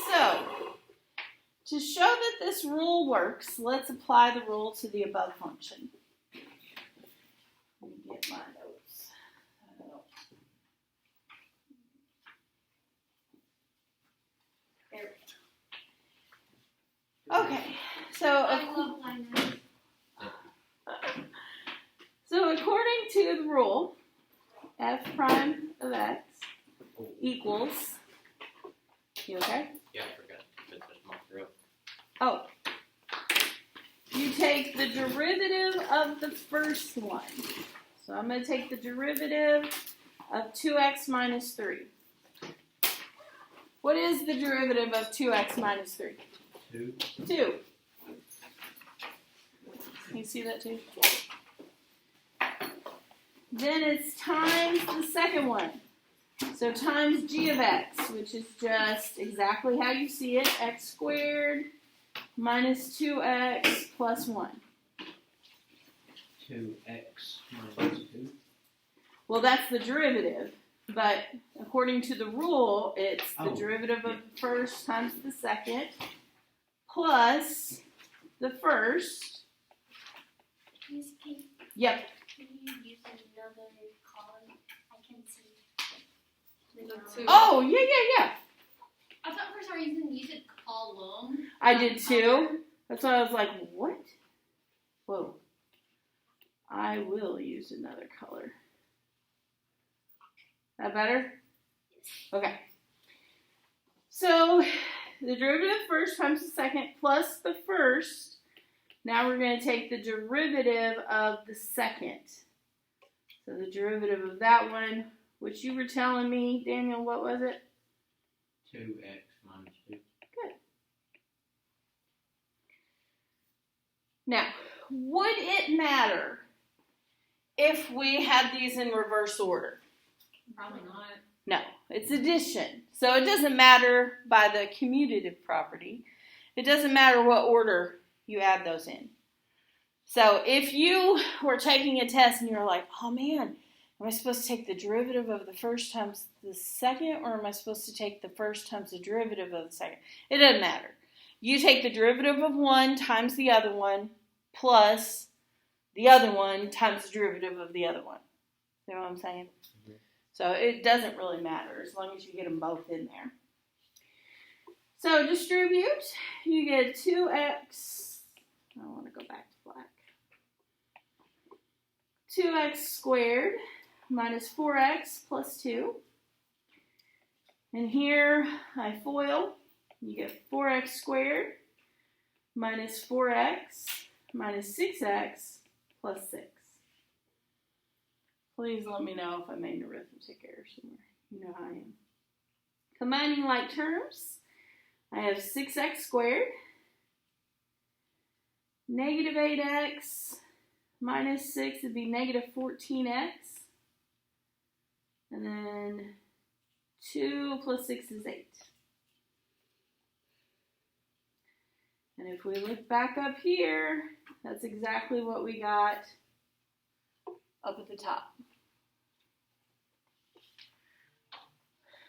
So, to show that this rule works, let's apply the rule to the above function. Let me get my notes. There we go. Okay, so according to the rule, f prime of x equals, you okay? Yeah, I forgot to put my throat. Oh, you take the derivative of the first one. So I'm going to take the derivative of 2x minus 3. What is the derivative of 2x minus 3? 2. 2. Can you see that too? Then it's times the second one. So times g of x, which is just exactly how you see it, x squared minus 2x plus 1. 2x minus 2. Well, that's the derivative, but according to the rule, it's the derivative of the first times the second plus the first. Yep. Can you use another column? I can see. Oh, yeah. I thought for some reason you said column. I did too. That's why I was like, what? Whoa. I will use another color. That better? Okay. So, the derivative first times the second plus the first. Now we're going to take the derivative of the second. So the derivative of that one, which you were telling me, Daniel, what was it? 2x minus 2. Good. Now, would it matter if we had these in reverse order? Probably not. No, it's addition. So it doesn't matter by the commutative property. It doesn't matter what order you add those in. So if you were taking a test and you're like, oh man, am I supposed to take the derivative of the first times the second, or am I supposed to take the first times the derivative of the second? It doesn't matter. You take the derivative of one times the other one plus the other one times the derivative of the other one. You know what I'm saying? Mm-hmm. So it doesn't really matter as long as you get them both in there. So distribute, you get 2x, I want to go back to black, 2x squared minus 4x plus 2. And here I FOIL, you get 4x squared minus 4x minus 6x plus 6. Please let me know if I made an arithmetic error somewhere. You know how I am. Combining like terms, I have 6x squared, negative 8x minus 6 would be negative 14x, and then 2 plus 6 is 8. And if we look back up here, that's exactly what we got up at the top.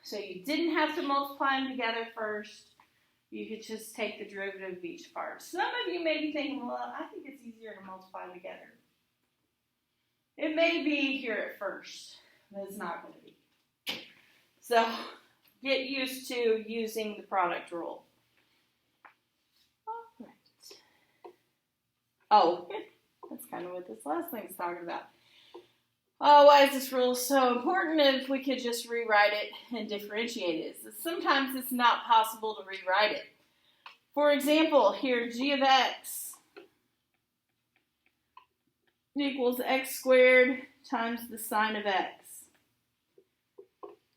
So you didn't have to multiply them together first. You could just take the derivative of each part. Some of you may be thinking, well, I think it's easier to multiply together. It may be here at first, but it's not going to be. So get used to using the product rule. All right. Oh, that's kind of what this last thing is talking about. Oh, why is this rule so important if we could just rewrite it and differentiate it? Sometimes it's not possible to rewrite it. For example, here g of x equals x squared times the sine of x.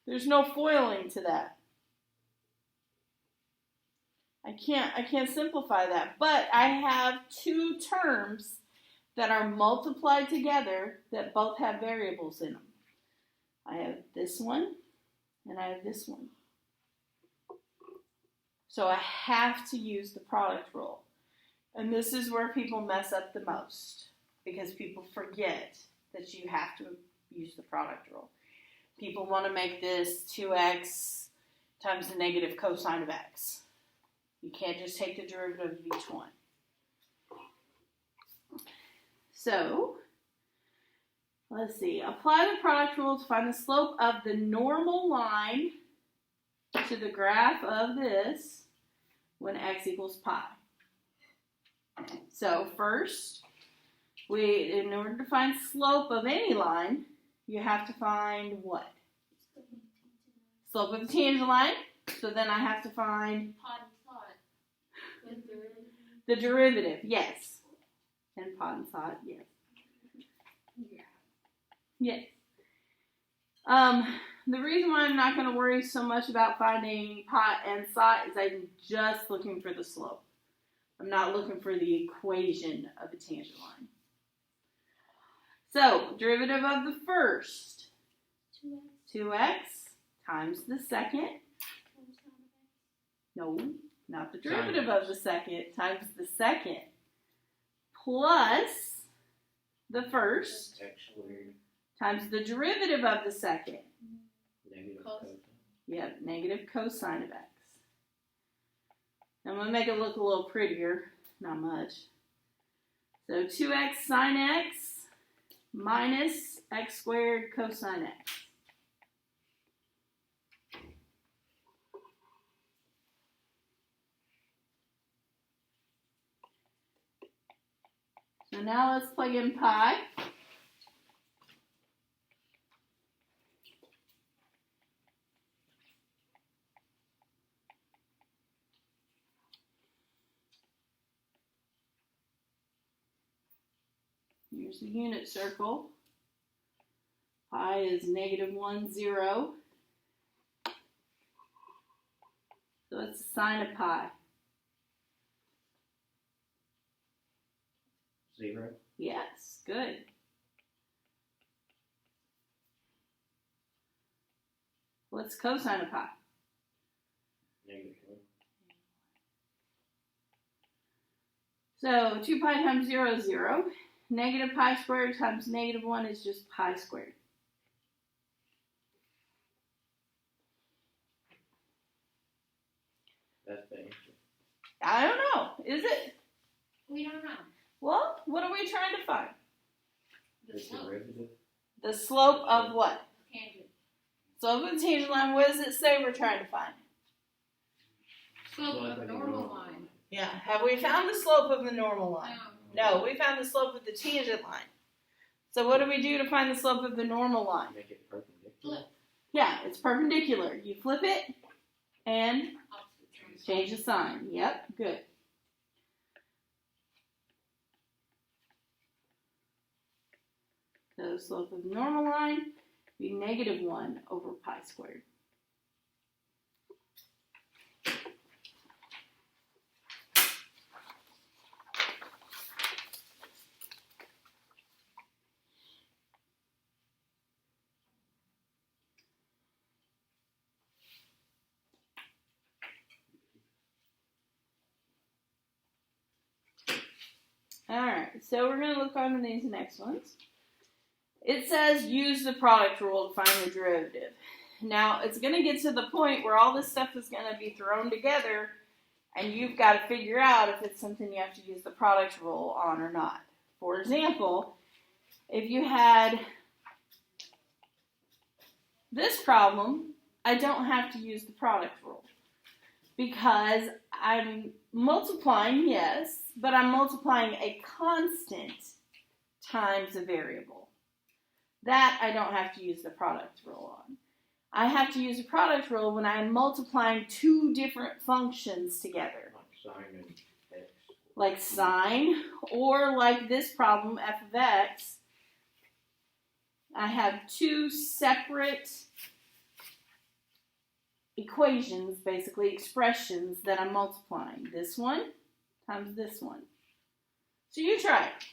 There's no foiling to that. I can't simplify that, but I have two terms that are multiplied together that both have variables in them. I have this one and I have this one. So I have to use the product rule. And this is where people mess up the most because people forget that you have to use the product rule. People want to make this 2x times the negative cosine of x. You can't just take the derivative of each one. So, let's see. Apply the product rule to find the slope of the normal line to the graph of this when x equals pi. So first, in order to find slope of any line, you have to find what? Slope of the tangent line. So then I have to find the derivative, yes. And pod and sod, yes. Yes. The reason why I'm not going to worry so much about finding pot and sot is I'm just looking for the slope. I'm not looking for the equation of the tangent line. So, derivative of the first, 2x times the second. No, not the derivative of the second, times the second, plus the first, X squared. times the derivative of the second. Negative cosine. Yep, negative cosine of x. I'm going to make it look a little prettier, not much. So 2x sine x minus x squared cosine x. So now let's plug in pi. Here's the unit circle. Pi is -1, 0. So it's the sine of pi. 0. Yes, good. What's cosine of pi? -1. So 2 pi times 0 is 0. Negative pi squared times -1 is just pi squared. That's the answer. I don't know. Is it? We don't know. Well, what are we trying to find? The derivative. The slope of what? Tangent. Slope of the tangent line. What does it say we're trying to find? Slope of normal line. Yeah. Have we found the slope of the normal line? No, we found the slope of the tangent line. So what do we do to find the slope of the normal line? Make it perpendicular. Flip. Yeah, it's perpendicular. You flip it and change the sign. Yep, good. So the slope of the normal line would be -1 over pi squared. Alright, so we're going to look on these next ones. It says use the product rule to find the derivative. Now, it's going to get to the point where all this stuff is going to be thrown together, and you've got to figure out if it's something you have to use the product rule on or not. For example, if you had this problem, I don't have to use the product rule because I'm multiplying, yes, but I'm multiplying a constant times a variable. That I don't have to use the product rule on. I have to use the product rule when I'm multiplying two different functions together. Like sine and x. Like sine, or like this problem, f of x. I have two separate equations, basically expressions, that I'm multiplying. This one times this one. So you try it.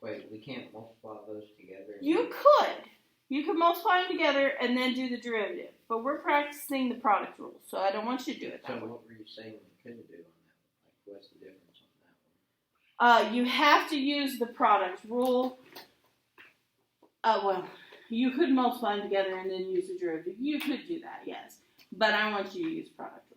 Wait, we can't multiply those together? You could. You could multiply them together and then do the derivative. But we're practicing the product rule, so I don't want you to do it So that way. what were you saying we couldn't do on that one? Like, what's the difference on that one? You have to use the product rule. Well, you could multiply them together and then use the derivative. You could do that, yes. but I want you to use product